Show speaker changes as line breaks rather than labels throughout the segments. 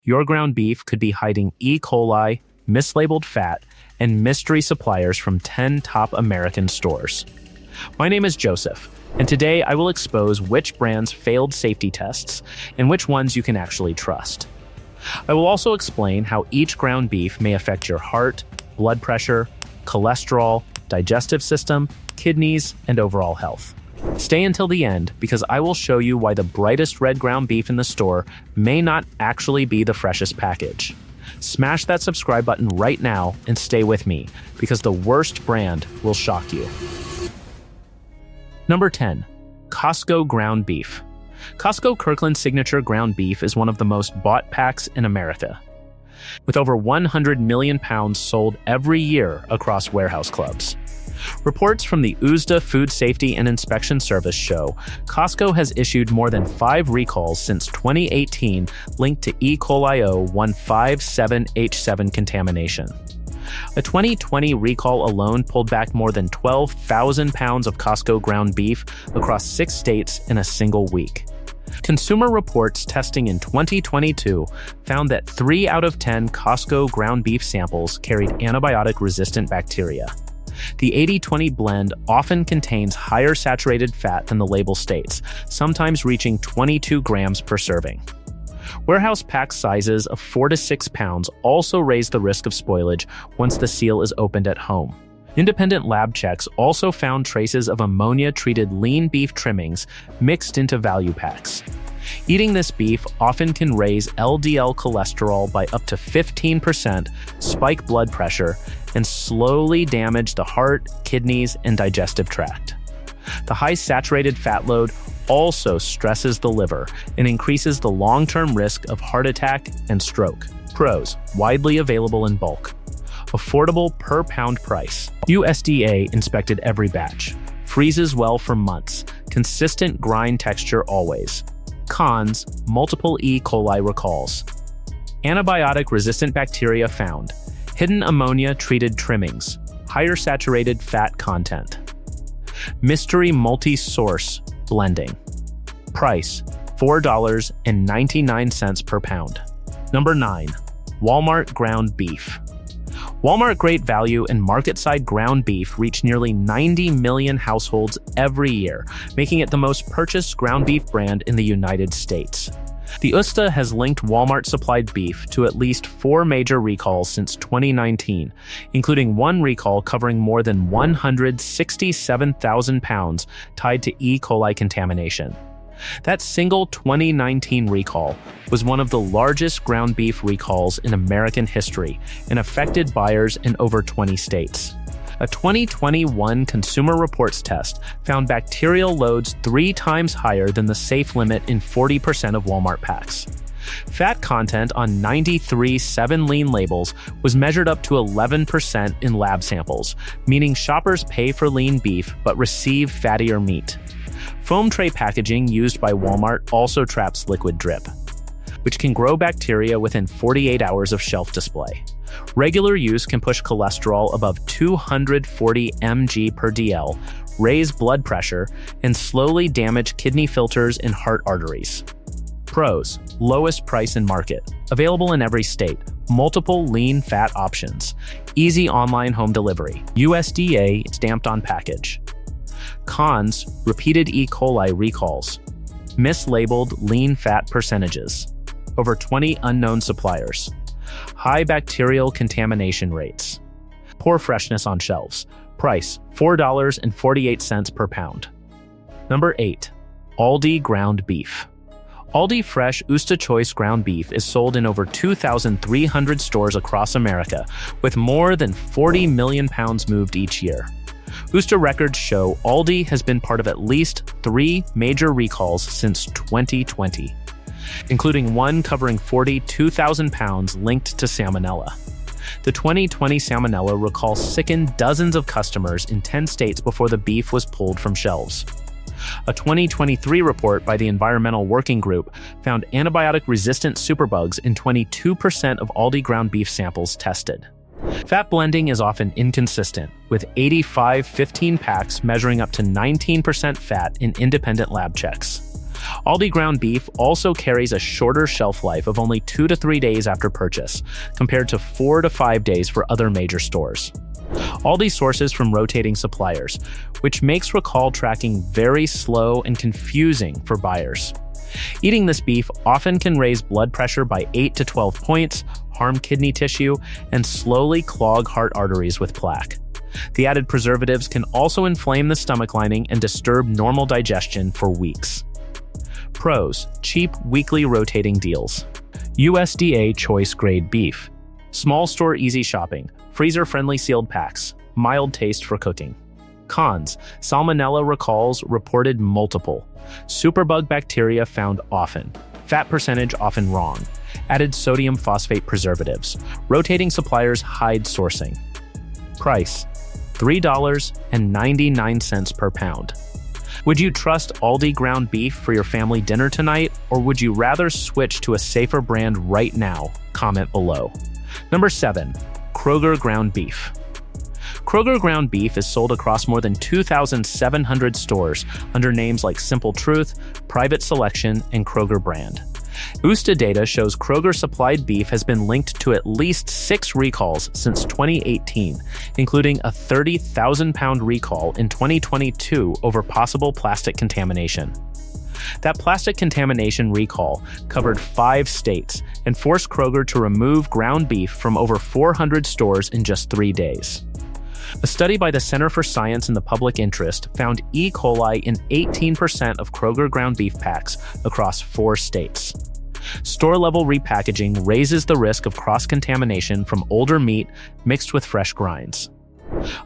your ground beef could be hiding E. coli, mislabeled fat, and mystery suppliers from 10 top American stores. My name is Joseph, and today I will expose which brands failed safety tests and which ones you can actually trust. I will also explain how each ground beef may affect your heart, blood pressure, cholesterol, digestive system, kidneys, and overall health. Stay until the end because I will show you why the brightest red ground beef in the store may not actually be the freshest package. Smash that subscribe button right now and stay with me because the worst brand will shock you. Number 10. Costco ground beef. Costco Kirkland Signature ground beef is one of the most bought packs in America, with over 100 million pounds sold every year across warehouse clubs. Reports from the USDA Food Safety and Inspection Service show Costco has issued more than 5 recalls since 2018 linked to E. coli 157H7 contamination. A 2020 recall alone pulled back more than 12,000 pounds of Costco ground beef across 6 states in a single week. Consumer Reports testing in 2022 found that 3 out of 10 Costco ground beef samples carried antibiotic-resistant bacteria. The 80-20 blend often contains higher saturated fat than the label states, sometimes reaching 22 grams per serving. Warehouse pack sizes of 4 to 6 pounds also raise the risk of spoilage once the seal is opened at home. Independent lab checks also found traces of ammonia-treated lean beef trimmings mixed into value packs. Eating this beef often can raise LDL cholesterol by up to 15%, spike blood pressure, and slowly damage the heart, kidneys, and digestive tract. The high saturated fat load also stresses the liver and increases the long-term risk of heart attack and stroke. Pros: widely available in bulk. Affordable per pound price. USDA inspected every batch. Freezes well for months. Consistent grind texture always. Cons: multiple E. coli recalls. Antibiotic-resistant bacteria found. Hidden ammonia-treated trimmings. Higher saturated fat content. Mystery multi-source blending. Price: $4.99 per pound. Number 9. Walmart ground beef. Walmart Great Value and Market-Side ground beef reach nearly 90 million households every year, making it the most purchased ground beef brand in the United States. The USDA has linked Walmart-supplied beef to at least 4 major recalls since 2019, including one recall covering more than 167,000 pounds tied to E. coli contamination. That single 2019 recall was one of the largest ground beef recalls in American history and affected buyers in over 20 states. A 2021 Consumer Reports test found bacterial loads 3 times higher than the safe limit in 40% of Walmart packs. Fat content on 93 7-lean labels was measured up to 11% in lab samples, meaning shoppers pay for lean beef but receive fattier meat. Foam tray packaging used by Walmart also traps liquid drip, which can grow bacteria within 48 hours of shelf display. Regular use can push cholesterol above 240 mg per dl, raise blood pressure, and slowly damage kidney filters and heart arteries. Pros: lowest price in market, available in every state, multiple lean fat options, easy online home delivery, USDA stamped on package. Cons: repeated E. coli recalls, mislabeled lean fat percentages, over 20 unknown suppliers, high bacterial contamination rates, poor freshness on shelves. Price: $4.48 per pound. Number 8. Aldi ground beef. Aldi Fresh USDA Choice ground beef is sold in over 2,300 stores across America, with more than 40 million pounds moved each year. USDA records show Aldi has been part of at least 3 major recalls since 2020, including one covering 42,000 pounds linked to salmonella. The 2020 salmonella recall sickened dozens of customers in 10 states before the beef was pulled from shelves. A 2023 report by the Environmental Working Group found antibiotic-resistant superbugs in 22% of Aldi ground beef samples tested. Fat blending is often inconsistent, with 85 15 packs measuring up to 19% fat in independent lab checks. Aldi ground beef also carries a shorter shelf life of only 2 to 3 days after purchase, compared to 4 to 5 days for other major stores. Aldi sources from rotating suppliers, which makes recall tracking very slow and confusing for buyers. Eating this beef often can raise blood pressure by 8 to 12 points, harm kidney tissue, and slowly clog heart arteries with plaque. The added preservatives can also inflame the stomach lining and disturb normal digestion for weeks. Pros: cheap weekly rotating deals. USDA choice grade beef. Small store easy shopping, freezer-friendly sealed packs, mild taste for cooking. Cons: salmonella recalls reported multiple. Superbug bacteria found often. Fat percentage often wrong. Added sodium phosphate preservatives. Rotating suppliers hide sourcing. Price: $3.99 per pound. Would you trust Aldi ground beef for your family dinner tonight, or would you rather switch to a safer brand right now? Comment below. Number 7. Kroger ground beef. Kroger ground beef is sold across more than 2,700 stores under names like Simple Truth, Private Selection, and Kroger brand. USDA data shows Kroger supplied beef has been linked to at least 6 recalls since 2018, including a 30,000-pound recall in 2022 over possible plastic contamination. That plastic contamination recall covered 5 states and forced Kroger to remove ground beef from over 400 stores in just 3 days. A study by the Center for Science and the Public Interest found E. coli in 18% of Kroger ground beef packs across 4 states. Store-level repackaging raises the risk of cross-contamination from older meat mixed with fresh grinds.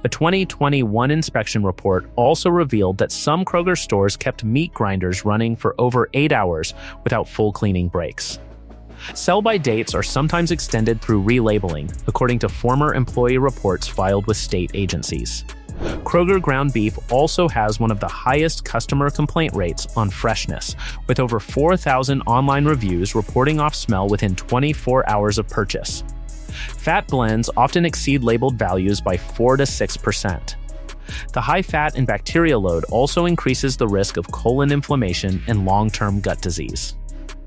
A 2021 inspection report also revealed that some Kroger stores kept meat grinders running for over 8 hours without full cleaning breaks. Sell-by dates are sometimes extended through relabeling, according to former employee reports filed with state agencies. Kroger ground beef also has one of the highest customer complaint rates on freshness, with over 4,000 online reviews reporting off smell within 24 hours of purchase. Fat blends often exceed labeled values by 4 to 6%. The high fat and bacteria load also increases the risk of colon inflammation and long-term gut disease.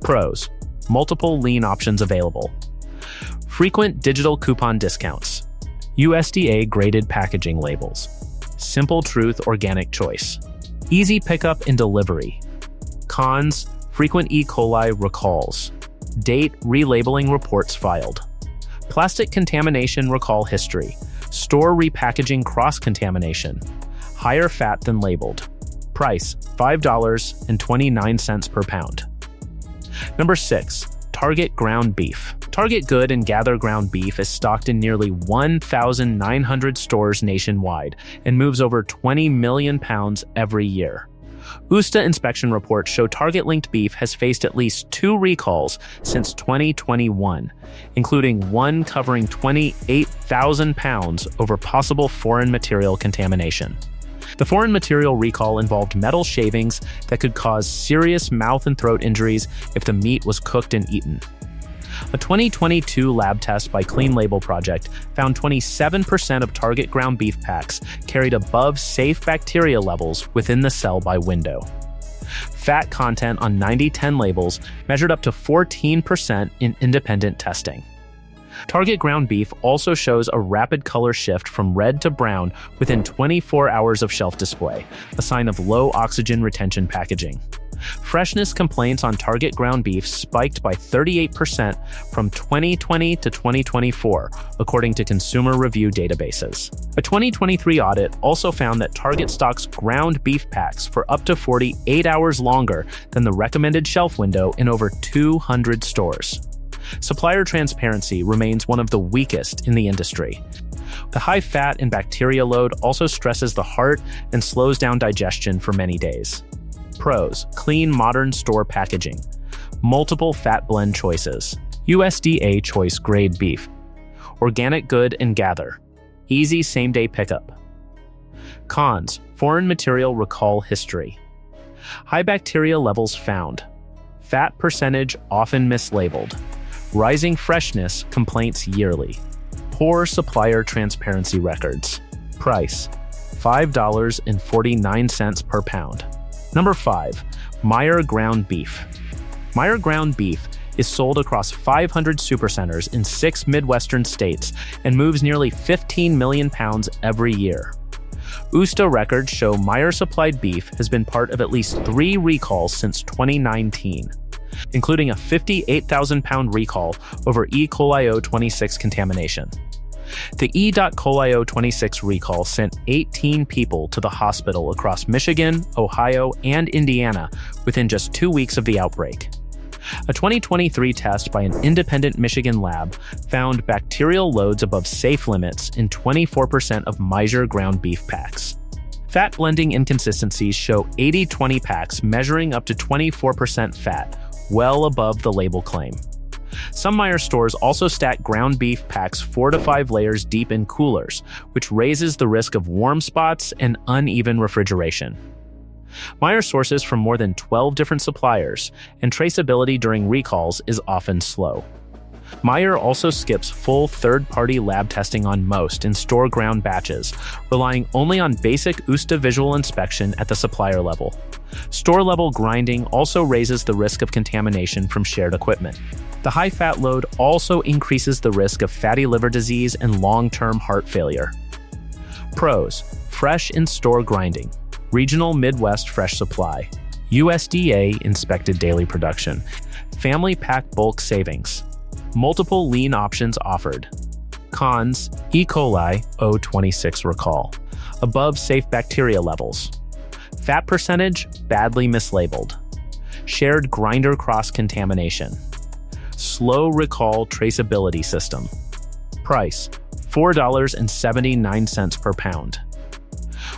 Pros: multiple lean options available. Frequent digital coupon discounts. USDA graded packaging labels. Simple Truth organic choice. Easy pickup and delivery. Cons: frequent E. coli recalls. Date relabeling reports filed. Plastic contamination recall history. Store repackaging cross-contamination. Higher fat than labeled. Price: $5.29 per pound. Number 6. Target ground beef. Target Good and Gather ground beef is stocked in nearly 1,900 stores nationwide and moves over 20 million pounds every year. USDA inspection reports show Target-linked beef has faced at least 2 recalls since 2021, including one covering 28,000 pounds over possible foreign material contamination. The foreign material recall involved metal shavings that could cause serious mouth and throat injuries if the meat was cooked and eaten. A 2022 lab test by Clean Label Project found 27% of Target ground beef packs carried above safe bacteria levels within the sell-by window. Fat content on 90/10 labels measured up to 14% in independent testing. Target ground beef also shows a rapid color shift from red to brown within 24 hours of shelf display, a sign of low oxygen retention packaging. Freshness complaints on Target ground beef spiked by 38% from 2020 to 2024, according to consumer review databases. A 2023 audit also found that Target stocks ground beef packs for up to 48 hours longer than the recommended shelf window in over 200 stores. Supplier transparency remains one of the weakest in the industry. The high fat and bacteria load also stresses the heart and slows down digestion for many days. Pros: clean, modern store packaging. Multiple fat blend choices. USDA choice grade beef. Organic Good and Gather. Easy same-day pickup. Cons: foreign material recall history. High bacteria levels found. Fat percentage often mislabeled. Rising freshness complaints yearly. Poor supplier transparency records. Price: $5.49 per pound. Number 5. Meijer ground beef. Meijer ground beef is sold across 500 supercenters in 6 Midwestern states and moves nearly 15 million pounds every year. USDA records show Meijer-supplied beef has been part of at least 3 recalls since 2019, including a 58,000-pound recall over E. coli O26 contamination. The E. coli O26 recall sent 18 people to the hospital across Michigan, Ohio, and Indiana within just 2 weeks of the outbreak. A 2023 test by an independent Michigan lab found bacterial loads above safe limits in 24% of Meijer ground beef packs. Fat blending inconsistencies show 80-20 packs measuring up to 24% fat, well above the label claim. Some Meijer stores also stack ground beef packs 4 to 5 layers deep in coolers, which raises the risk of warm spots and uneven refrigeration. Meijer sources from more than 12 different suppliers, and traceability during recalls is often slow. Meijer also skips full third-party lab testing on most in-store ground batches, relying only on basic USDA visual inspection at the supplier level. Store-level grinding also raises the risk of contamination from shared equipment. The high fat load also increases the risk of fatty liver disease and long-term heart failure. Pros: fresh in-store grinding. Regional Midwest fresh supply. USDA inspected daily production. Family pack bulk savings. Multiple lean options offered. Cons: E. coli O26 recall. Above safe bacteria levels. Fat percentage badly mislabeled. Shared grinder cross-contamination. Slow recall traceability system. Price: $4.79 per pound.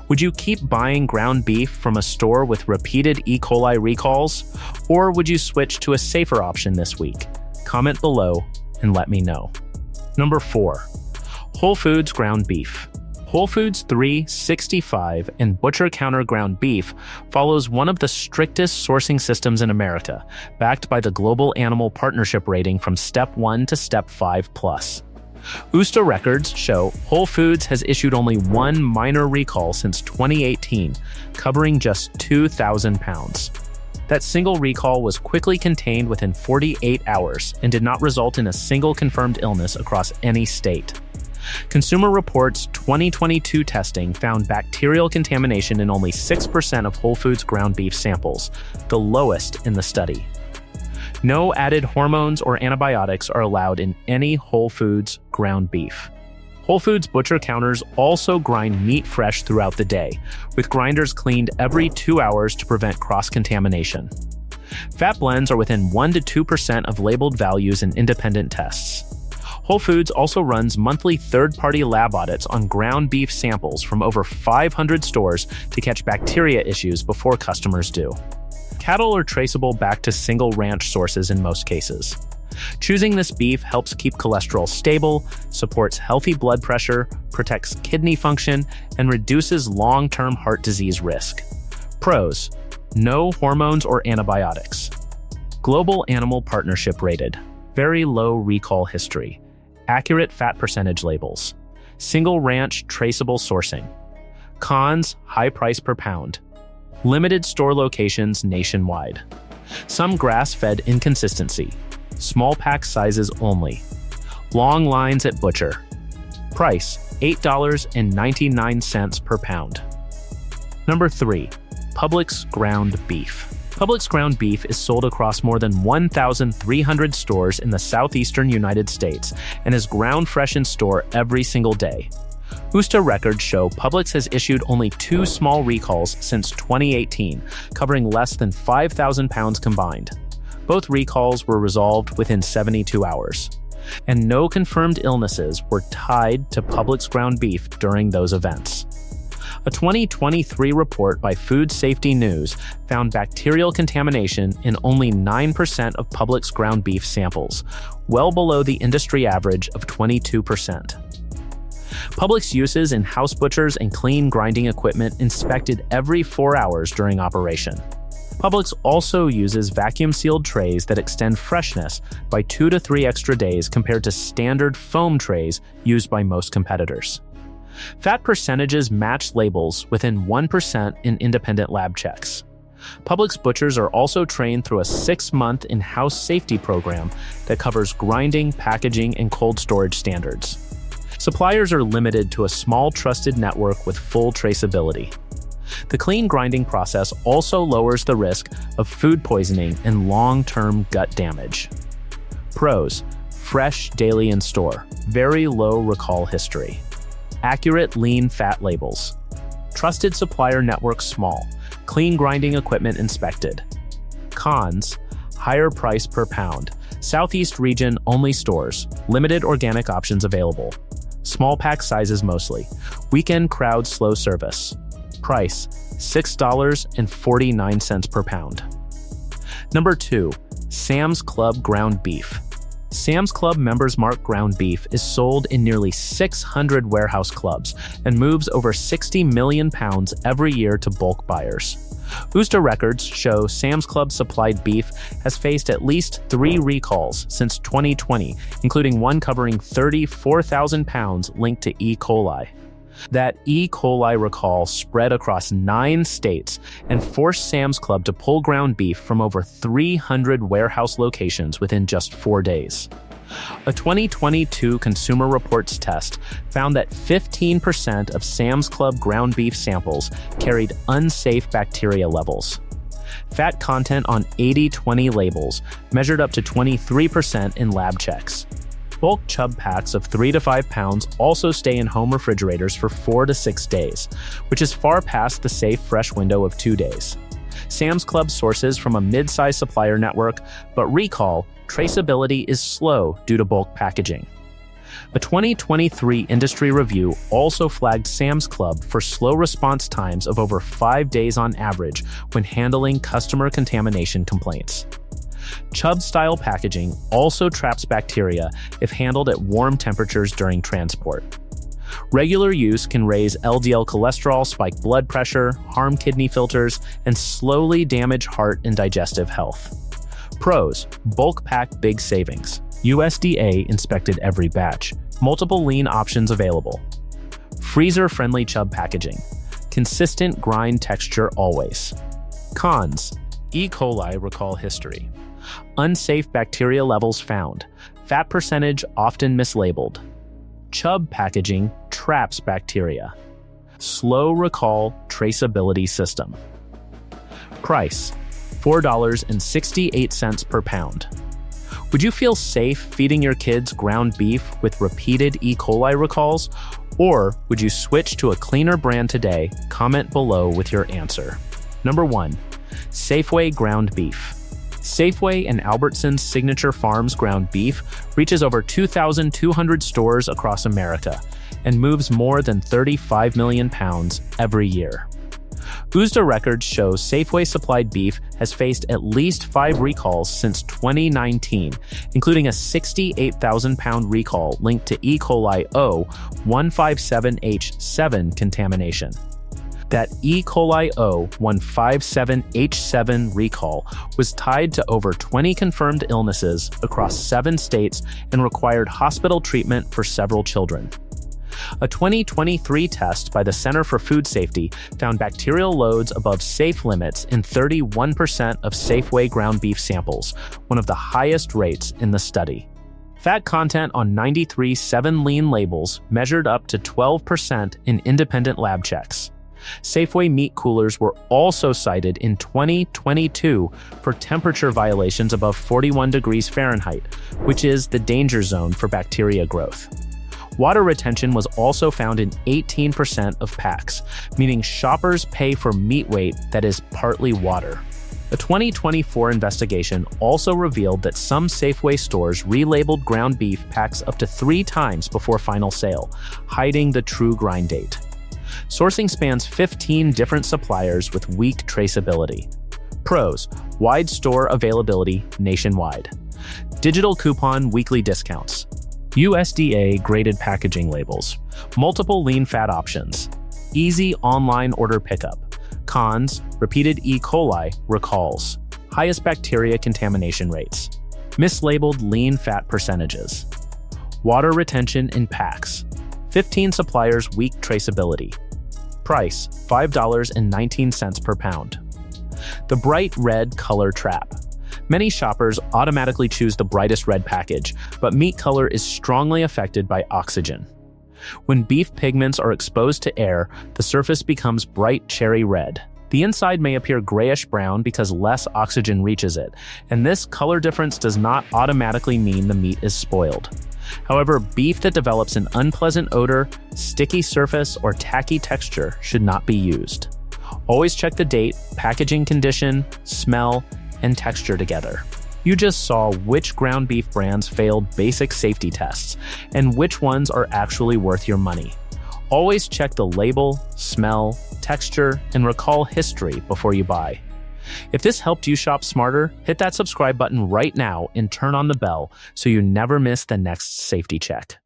Would you keep buying ground beef from a store with repeated E. coli recalls, or would you switch to a safer option this week? Comment below and let me know. Number 4. Whole Foods ground beef. Whole Foods 365 and Butcher Counter ground beef follows one of the strictest sourcing systems in America, backed by the Global Animal Partnership rating from Step 1 to Step 5+. USDA records show Whole Foods has issued only one minor recall since 2018, covering just 2,000 pounds. That single recall was quickly contained within 48 hours and did not result in a single confirmed illness across any state. Consumer Reports 2022 testing found bacterial contamination in only 6% of Whole Foods ground beef samples, the lowest in the study. No added hormones or antibiotics are allowed in any Whole Foods ground beef. Whole Foods butcher counters also grind meat fresh throughout the day, with grinders cleaned every 2 hours to prevent cross-contamination. Fat blends are within 1 to 2% of labeled values in independent tests. Whole Foods also runs monthly third-party lab audits on ground beef samples from over 500 stores to catch bacteria issues before customers do. Cattle are traceable back to single ranch sources in most cases. Choosing this beef helps keep cholesterol stable, supports healthy blood pressure, protects kidney function, and reduces long-term heart disease risk. Pros: no hormones or antibiotics. Global Animal Partnership rated. Very low recall history. Accurate fat percentage labels. Single ranch traceable sourcing. Cons: high price per pound. Limited store locations nationwide. Some grass-fed inconsistency. Small pack sizes only. Long lines at butcher. Price: $8.99 per pound. Number 3. Publix ground beef. Publix ground beef is sold across more than 1,300 stores in the southeastern United States and is ground fresh in store every single day. USDA records show Publix has issued only 2 small recalls since 2018, covering less than 5,000 pounds combined. Both recalls were resolved within 72 hours, and no confirmed illnesses were tied to Publix ground beef during those events. A 2023 report by Food Safety News found bacterial contamination in only 9% of Publix ground beef samples, well below the industry average of 22%. Publix uses in-house butchers and clean grinding equipment inspected every 4 hours during operation. Publix also uses vacuum-sealed trays that extend freshness by 2 to 3 extra days compared to standard foam trays used by most competitors. Fat percentages match labels within 1% in independent lab checks. Publix butchers are also trained through a 6-month in-house safety program that covers grinding, packaging, and cold storage standards. Suppliers are limited to a small trusted network with full traceability. The clean grinding process also lowers the risk of food poisoning and long-term gut damage. Pros: fresh daily in store, very low recall history. Accurate lean fat labels. Trusted supplier network small, clean grinding equipment inspected. Cons: higher price per pound. Southeast region only stores, limited organic options available. Small pack sizes mostly. Weekend crowd slow service. Price: $6.49 per pound. Number 2. Sam's Club ground beef. Sam's Club Members Mark ground beef is sold in nearly 600 warehouse clubs and moves over 60 million pounds every year to bulk buyers. USDA records show Sam's Club supplied beef has faced at least 3 recalls since 2020, including one covering 34,000 pounds linked to E. coli. That E. coli recall spread across 9 states and forced Sam's Club to pull ground beef from over 300 warehouse locations within just 4 days. A 2022 Consumer Reports test found that 15% of Sam's Club ground beef samples carried unsafe bacteria levels. Fat content on 80/20 labels measured up to 23% in lab checks. Bulk chub packs of 3 to 5 pounds also stay in home refrigerators for 4 to 6 days, which is far past the safe fresh window of 2 days. Sam's Club sources from a mid-size supplier network, but recall, traceability is slow due to bulk packaging. A 2023 industry review also flagged Sam's Club for slow response times of over 5 days on average when handling customer contamination complaints. Chub-style packaging also traps bacteria if handled at warm temperatures during transport. Regular use can raise LDL cholesterol, spike blood pressure, harm kidney filters, and slowly damage heart and digestive health. Pros: bulk pack big savings. USDA inspected every batch. Multiple lean options available. Freezer-friendly chub packaging. Consistent grind texture always. Cons: E. coli recall history. Unsafe bacteria levels found. Fat percentage often mislabeled. Chub packaging traps bacteria. Slow recall traceability system. Price: $4.68 per pound. Would you feel safe feeding your kids ground beef with repeated E. coli recalls? Or would you switch to a cleaner brand today? Comment below with your answer. Number 1. Safeway ground beef. Safeway and Albertsons Signature Farms ground beef reaches over 2,200 stores across America and moves more than 35 million pounds every year. USDA records show Safeway-supplied beef has faced at least 5 recalls since 2019, including a 68,000-pound recall linked to E. coli O157H7 contamination. That E. coli O157H7 recall was tied to over 20 confirmed illnesses across 7 states and required hospital treatment for several children. A 2023 test by the Center for Food Safety found bacterial loads above safe limits in 31% of Safeway ground beef samples, one of the highest rates in the study. Fat content on 93 7-lean labels measured up to 12% in independent lab checks. Safeway meat coolers were also cited in 2022 for temperature violations above 41 degrees Fahrenheit, which is the danger zone for bacteria growth. Water retention was also found in 18% of packs, meaning shoppers pay for meat weight that is partly water. A 2024 investigation also revealed that some Safeway stores relabeled ground beef packs up to 3 times before final sale, hiding the true grind date. Sourcing spans 15 different suppliers with weak traceability. Pros: wide store availability nationwide. Digital coupon weekly discounts. USDA graded packaging labels. Multiple lean fat options. Easy online order pickup. Cons: repeated E. coli recalls. Highest bacteria contamination rates. Mislabeled lean fat percentages. Water retention in packs. 15 suppliers weak traceability. Price: $5.19 per pound. The bright red color trap. Many shoppers automatically choose the brightest red package, but meat color is strongly affected by oxygen. When beef pigments are exposed to air, the surface becomes bright cherry red. The inside may appear grayish-brown because less oxygen reaches it, and this color difference does not automatically mean the meat is spoiled. However, beef that develops an unpleasant odor, sticky surface, or tacky texture should not be used. Always check the date, packaging condition, smell, and texture together. You just saw which ground beef brands failed basic safety tests, and which ones are actually worth your money. Always check the label, smell, texture, and recall history before you buy. If this helped you shop smarter, hit that subscribe button right now and turn on the bell so you never miss the next safety check.